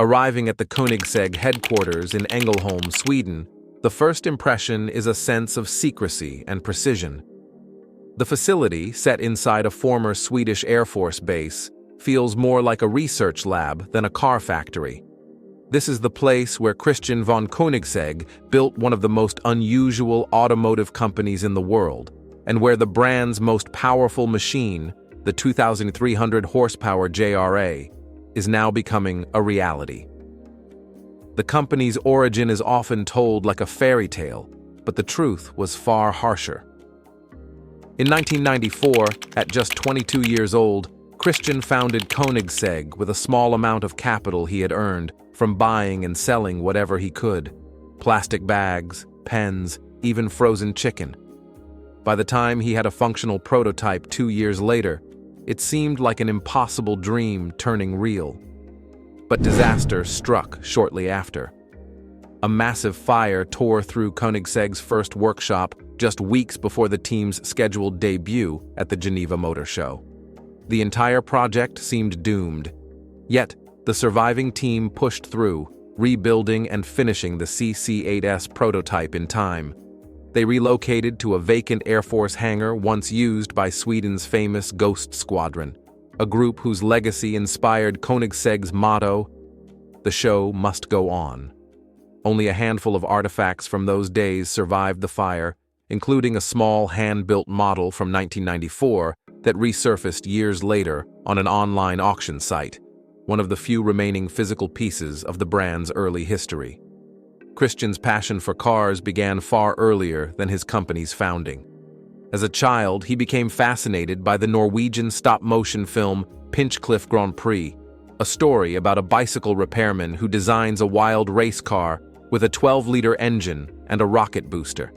Arriving at the Koenigsegg headquarters in Ängelholm, Sweden, the first impression is a sense of secrecy and precision. The facility, set inside a former Swedish Air Force base, feels more like a research lab than a car factory. This is the place where Christian von Koenigsegg built one of the most unusual automotive companies in the world, and where the brand's most powerful machine, the 2,300 horsepower JRA, is now becoming a reality. The company's origin is often told like a fairy tale, but the truth was far harsher. In 1994, at just 22 years old, Christian founded Koenigsegg with a small amount of capital he had earned from buying and selling whatever he could: plastic bags, pens, even frozen chicken. By the time he had a functional prototype 2 years later, it seemed like an impossible dream turning real. But disaster struck shortly after. A massive fire tore through Koenigsegg's first workshop just weeks before the team's scheduled debut at the Geneva Motor Show. The entire project seemed doomed. Yet, the surviving team pushed through, rebuilding and finishing the CC-8S prototype in time. They relocated to a vacant Air Force hangar once used by Sweden's famous Ghost Squadron, a group whose legacy inspired Koenigsegg's motto, "The show must go on." Only a handful of artifacts from those days survived the fire, including a small hand-built model from 1994 that resurfaced years later on an online auction site, one of the few remaining physical pieces of the brand's early history. Christian's passion for cars began far earlier than his company's founding. As a child, he became fascinated by the Norwegian stop-motion film Pinchcliffe Grand Prix, a story about a bicycle repairman who designs a wild race car with a 12-liter engine and a rocket booster.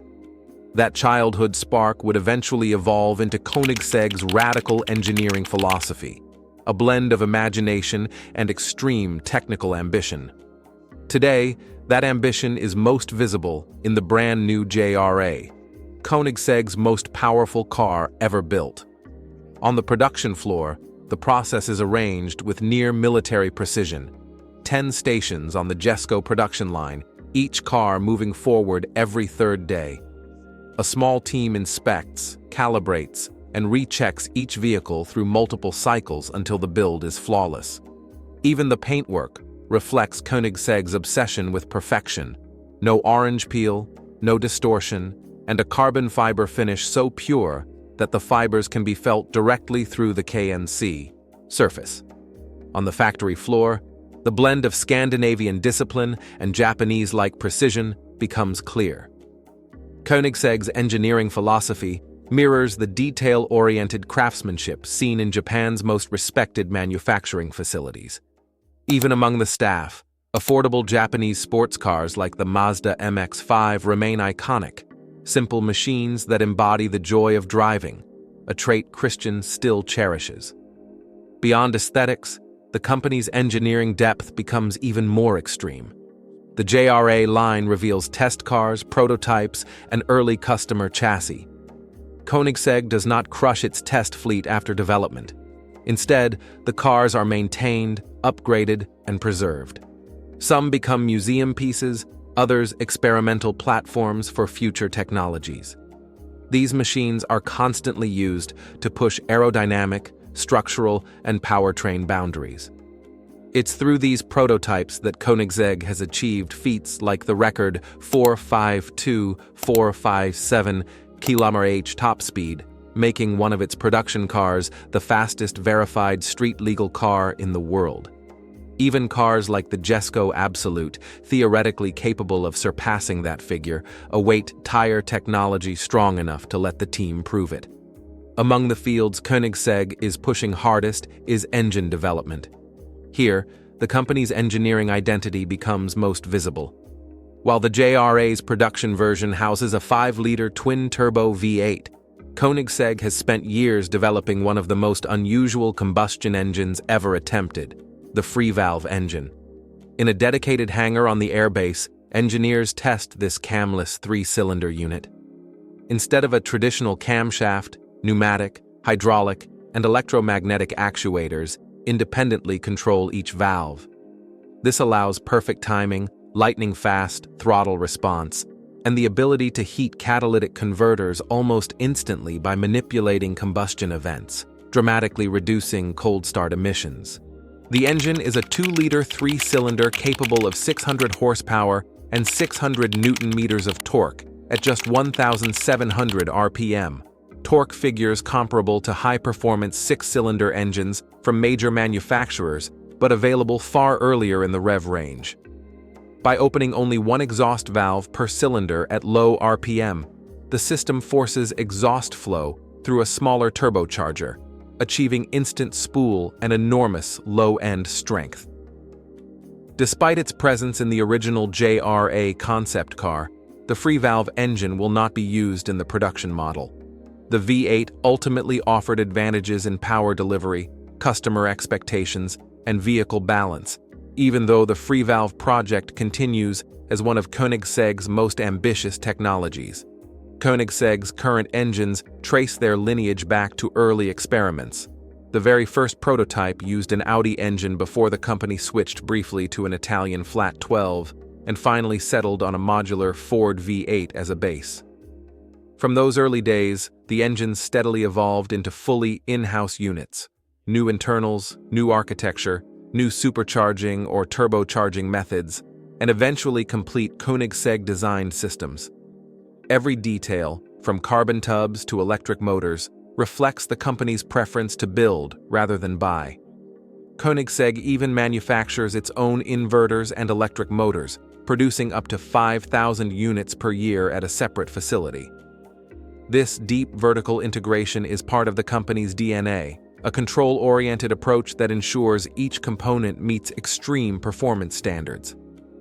That childhood spark would eventually evolve into Koenigsegg's radical engineering philosophy, a blend of imagination and extreme technical ambition. Today, that ambition is most visible in the brand new JRA, Koenigsegg's most powerful car ever built. On the production floor, the process is arranged with near-military precision. 10 stations on the Jesco production line, each car moving forward every third day. A small team inspects, calibrates, and rechecks each vehicle through multiple cycles until the build is flawless. Even the paintwork reflects Koenigsegg's obsession with perfection. No orange peel, no distortion, and a carbon fiber finish so pure that the fibers can be felt directly through the KNC surface. On the factory floor, the blend of Scandinavian discipline and Japanese-like precision becomes clear. Koenigsegg's engineering philosophy mirrors the detail-oriented craftsmanship seen in Japan's most respected manufacturing facilities. Even among the staff, affordable Japanese sports cars like the Mazda MX-5 remain iconic, simple machines that embody the joy of driving, a trait Christian still cherishes. Beyond aesthetics, the company's engineering depth becomes even more extreme. The JRA line reveals test cars, prototypes, and early customer chassis. Koenigsegg does not crush its test fleet after development. Instead, the cars are maintained, upgraded, and preserved. Some become museum pieces, others experimental platforms for future technologies. These machines are constantly used to push aerodynamic, structural, and powertrain boundaries. It's through these prototypes that Koenigsegg has achieved feats like the record 452-457 km/h top speed, making one of its production cars the fastest verified street-legal car in the world. Even cars like the Jesco Absolute, theoretically capable of surpassing that figure, await tire technology strong enough to let the team prove it. Among the fields Koenigsegg is pushing hardest is engine development. Here, the company's engineering identity becomes most visible. While the JRA's production version houses a 5-liter twin-turbo V8, Koenigsegg has spent years developing one of the most unusual combustion engines ever attempted, the free-valve engine. In a dedicated hangar on the airbase, engineers test this camless 3-cylinder unit. Instead of a traditional camshaft, pneumatic, hydraulic, and electromagnetic actuators independently control each valve. This allows perfect timing, lightning-fast throttle response, and the ability to heat catalytic converters almost instantly by manipulating combustion events, dramatically reducing cold start emissions. The engine is a 2-liter 3-cylinder capable of 600 horsepower and 600 newton-meters of torque at just 1,700 RPM. Torque figures comparable to high-performance 6-cylinder engines from major manufacturers, but available far earlier in the rev range. By opening only one exhaust valve per cylinder at low RPM, the system forces exhaust flow through a smaller turbocharger, achieving instant spool and enormous low-end strength. Despite its presence in the original JRA concept car, the free-valve engine will not be used in the production model. The V8 ultimately offered advantages in power delivery, customer expectations, and vehicle balance, even though the free-valve project continues as one of Koenigsegg's most ambitious technologies. Koenigsegg's current engines trace their lineage back to early experiments. The very first prototype used an Audi engine before the company switched briefly to an Italian flat 12 and finally settled on a modular Ford V8 as a base. From those early days, the engines steadily evolved into fully in-house units. New internals, new architecture, new supercharging or turbocharging methods, and eventually complete Koenigsegg-designed systems. Every detail, from carbon tubs to electric motors, reflects the company's preference to build rather than buy. Koenigsegg even manufactures its own inverters and electric motors, producing up to 5,000 units per year at a separate facility. This deep vertical integration is part of the company's DNA, a control-oriented approach that ensures each component meets extreme performance standards.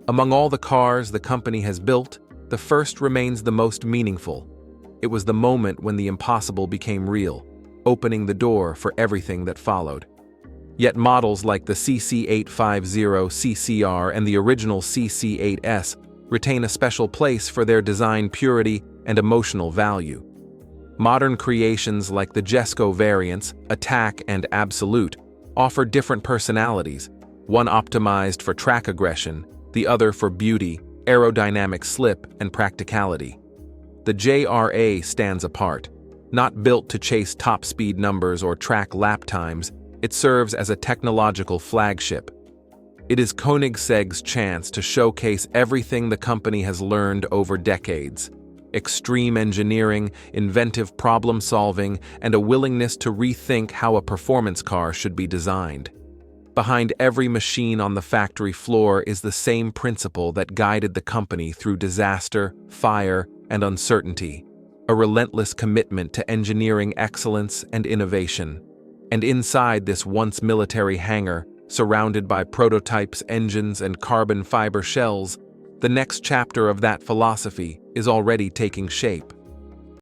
Among all the cars the company has built, the first remains the most meaningful. It was the moment when the impossible became real, opening the door for everything that followed. Yet models like the CC850 CCR and the original CC8S retain a special place for their design purity and emotional value. Modern creations like the Jesko variants, Attack and Absolute, offer different personalities, one optimized for track aggression, the other for beauty, aerodynamic slip, and practicality. The JRA stands apart. Not built to chase top speed numbers or track lap times, it serves as a technological flagship. It is Koenigsegg's chance to showcase everything the company has learned over decades: extreme engineering, inventive problem-solving, and a willingness to rethink how a performance car should be designed. Behind every machine on the factory floor is the same principle that guided the company through disaster, fire, and uncertainty: a relentless commitment to engineering excellence and innovation. And inside this once military hangar, surrounded by prototypes, engines, and carbon fiber shells, the next chapter of that philosophy is already taking shape.